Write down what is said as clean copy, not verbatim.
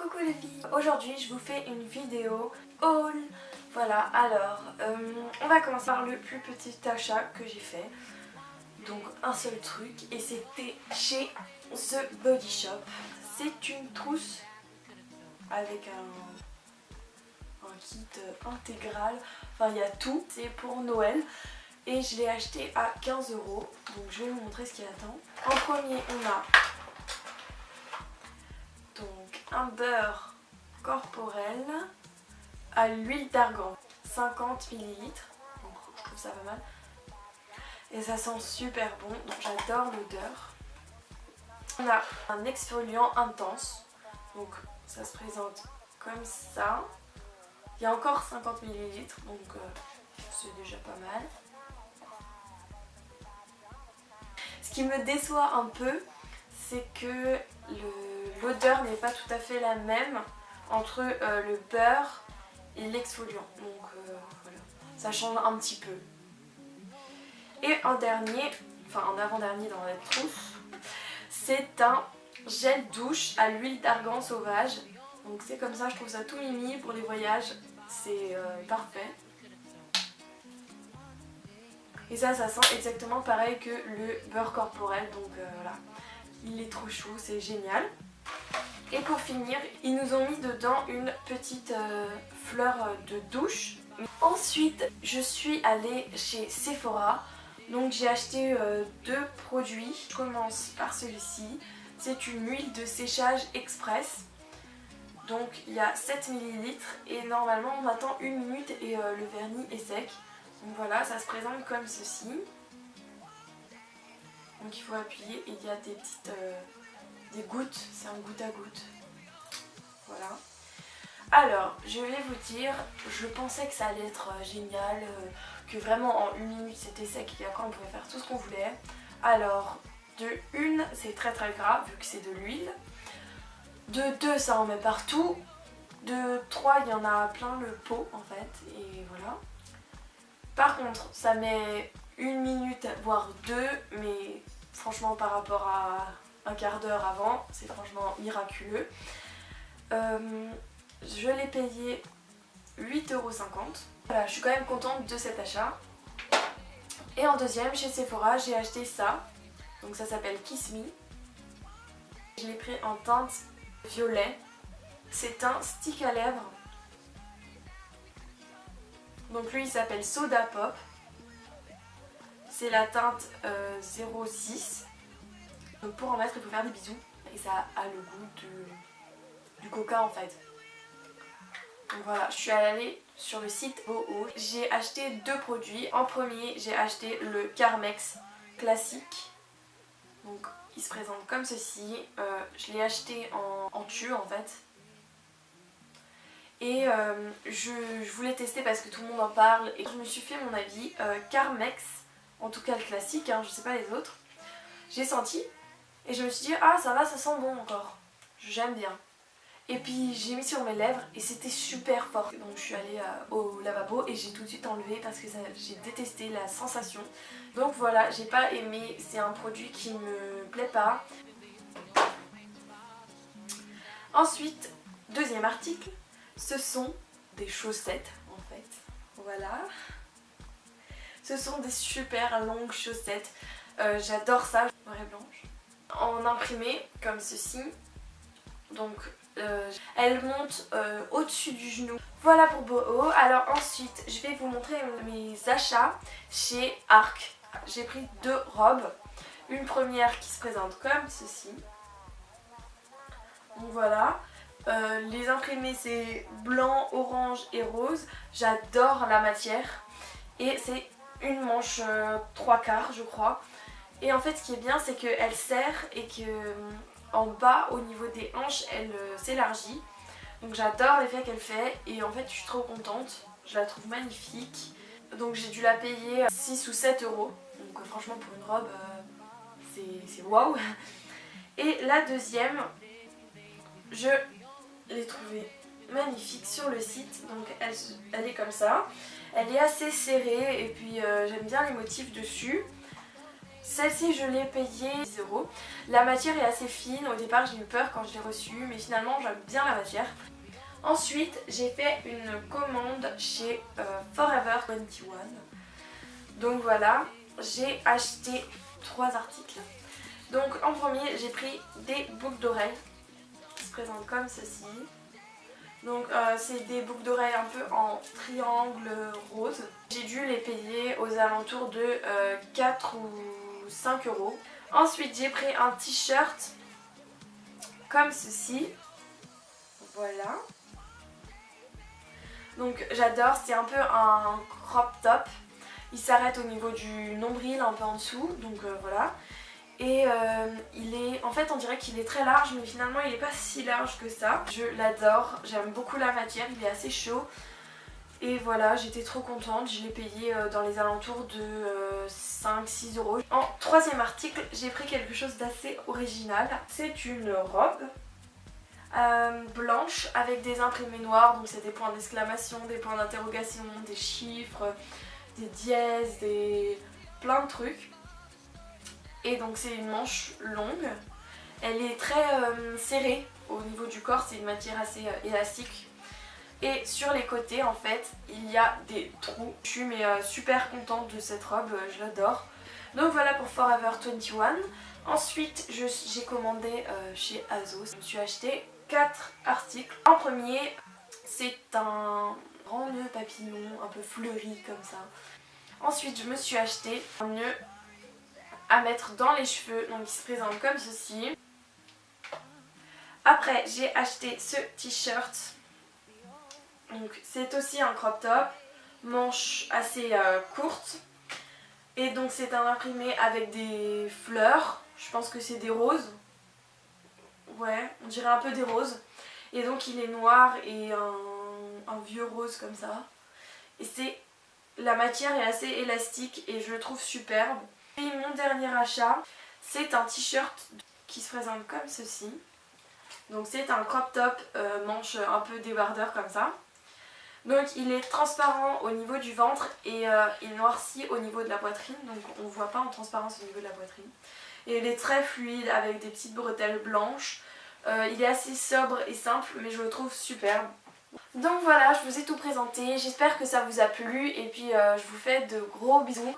Coucou les filles. Aujourd'hui je vous fais une vidéo haul. Voilà, alors on va commencer par le plus petit achat que j'ai fait. Donc un seul truc et c'était chez The Body Shop. C'est une trousse avec un kit intégral. Enfin il y a tout, c'est pour Noël. Et je l'ai acheté à 15 €. Donc je vais vous montrer ce qu'il y a dedans. En premier on a donc un beurre corporel à l'huile d'argan, 50 ml. Donc je trouve ça pas mal. Et ça sent super bon, donc j'adore l'odeur. On a un exfoliant intense, donc ça se présente comme ça. Il y a encore 50 ml, donc c'est déjà pas mal. Ce qui me déçoit un peu, c'est que l'odeur n'est pas tout à fait la même entre le beurre et l'exfoliant. Donc voilà, ça change un petit peu. Et en dernier, enfin en avant-dernier dans la trousse, c'est un gel douche à l'huile d'argan sauvage. Donc c'est comme ça, je trouve ça tout mimi pour les voyages, c'est parfait. Et ça sent exactement pareil que le beurre corporel, donc voilà. Il est trop chou, c'est génial. Et pour finir, ils nous ont mis dedans une petite fleur de douche. Ensuite, je suis allée chez Sephora. Donc j'ai acheté deux produits. Je commence par celui-ci. C'est une huile de séchage express. Donc il y a 7 ml et normalement on attend 1 minute et le vernis est sec. Donc voilà, ça se présente comme ceci. Donc il faut appuyer et il y a des petites des gouttes, c'est un goutte à goutte. Voilà. Alors, je vais vous dire, je pensais que ça allait être génial, que vraiment en 1 minute c'était sec et après on pouvait faire tout ce qu'on voulait. Alors, de 1, c'est très gras vu que c'est de l'huile. De 2, ça en met partout. De 3, il y en a plein le pot en fait, et voilà. Par contre, ça met 1 minute, voire 2, mais franchement par rapport à un quart d'heure avant, c'est franchement miraculeux. Je l'ai payé 8,50 €. Voilà, je suis quand même contente de cet achat. Et en deuxième, chez Sephora, j'ai acheté ça. Donc ça s'appelle Kiss Me. Je l'ai pris en teinte violet. C'est un stick à lèvres. Donc lui il s'appelle Soda Pop. C'est la teinte 06. Donc pour en mettre il faut faire des bisous. Et ça a le goût du coca en fait. Donc voilà, je suis allée sur le site Boohoo. J'ai acheté deux produits. En premier j'ai acheté le Carmex classique. Donc il se présente comme ceci. Je l'ai acheté en tube en fait. Et je voulais tester parce que tout le monde en parle et je me suis fait mon avis. Carmex, en tout cas le classique, hein, je sais pas les autres. J'ai senti et je me suis dit ah ça va, ça sent bon encore. J'aime bien. Et puis j'ai mis sur mes lèvres et c'était super fort. Donc je suis allée au lavabo et j'ai tout de suite enlevé parce que j'ai détesté la sensation. Donc voilà, j'ai pas aimé, c'est un produit qui me plaît pas. Ensuite, deuxième article. Ce sont des chaussettes en fait, voilà. Ce sont des super longues chaussettes, j'adore ça, noir et blanche. En imprimé comme ceci, donc elles montent au-dessus du genou. Voilà pour Boohoo. Alors ensuite, je vais vous montrer mes achats chez Arc. J'ai pris deux robes, une première qui se présente comme ceci. Donc voilà. Les imprimés c'est blanc, orange et rose. J'adore la matière. Et c'est une manche 3/4 je crois. Et en fait ce qui est bien c'est qu'elle serre et que en bas au niveau des hanches elle s'élargit. Donc j'adore l'effet qu'elle fait et en fait je suis trop contente. Je la trouve magnifique. Donc j'ai dû la payer 6 ou 7 €. Donc franchement pour une robe c'est waouh. Et la deuxième, je l'ai trouvée magnifique sur le site. Donc elle est comme ça. Elle est assez serrée et puis j'aime bien les motifs dessus. Celle-ci je l'ai payée 10 euros. La matière est assez fine, au départ j'ai eu peur quand je l'ai reçue, mais finalement j'aime bien la matière. Ensuite j'ai fait une commande chez Forever 21. Donc voilà, j'ai acheté 3 articles. Donc en premier j'ai pris des boucles d'oreilles qui se présentent comme ceci. Donc c'est des boucles d'oreilles un peu en triangle rose. J'ai dû les payer aux alentours de 4 ou 5 euros. Ensuite j'ai pris un t-shirt comme ceci. Voilà. Donc j'adore, c'est un peu un crop top. Il s'arrête au niveau du nombril, un peu en dessous, donc voilà. Et il est, en fait on dirait qu'il est très large, mais finalement il n'est pas si large que ça. Je l'adore, j'aime beaucoup la matière, il est assez chaud. Et voilà, j'étais trop contente, je l'ai payé dans les alentours de 5-6 euros. En troisième article, j'ai pris quelque chose d'assez original. C'est une robe blanche avec des imprimés noirs, donc c'est des points d'exclamation, des points d'interrogation, des chiffres, des dièses, plein de trucs. Et donc c'est une manche longue, elle est très serrée au niveau du corps, c'est une matière assez élastique. Et sur les côtés en fait il y a des trous. Je suis super contente de cette robe, je l'adore. Donc voilà pour Forever 21. Ensuite j'ai commandé chez ASOS. Je me suis acheté 4 articles. En premier c'est un grand nœud papillon un peu fleuri comme ça. Ensuite je me suis acheté un nœud à mettre dans les cheveux, donc il se présente comme ceci. Après j'ai acheté ce t-shirt. Donc c'est aussi un crop top, manche assez courte. Et donc c'est un imprimé avec des fleurs, je pense que c'est des roses. Ouais, on dirait un peu des roses. Et donc il est noir et un vieux rose comme ça. Et la matière est assez élastique et je le trouve superbe. Et mon dernier achat, c'est un t-shirt qui se présente comme ceci. Donc c'est un crop top manche un peu débardeur comme ça. Donc il est transparent au niveau du ventre et il noircit au niveau de la poitrine. Donc on ne voit pas en transparence au niveau de la poitrine. Et il est très fluide avec des petites bretelles blanches. Il est assez sobre et simple mais je le trouve superbe. Donc voilà, je vous ai tout présenté. J'espère que ça vous a plu et puis je vous fais de gros bisous.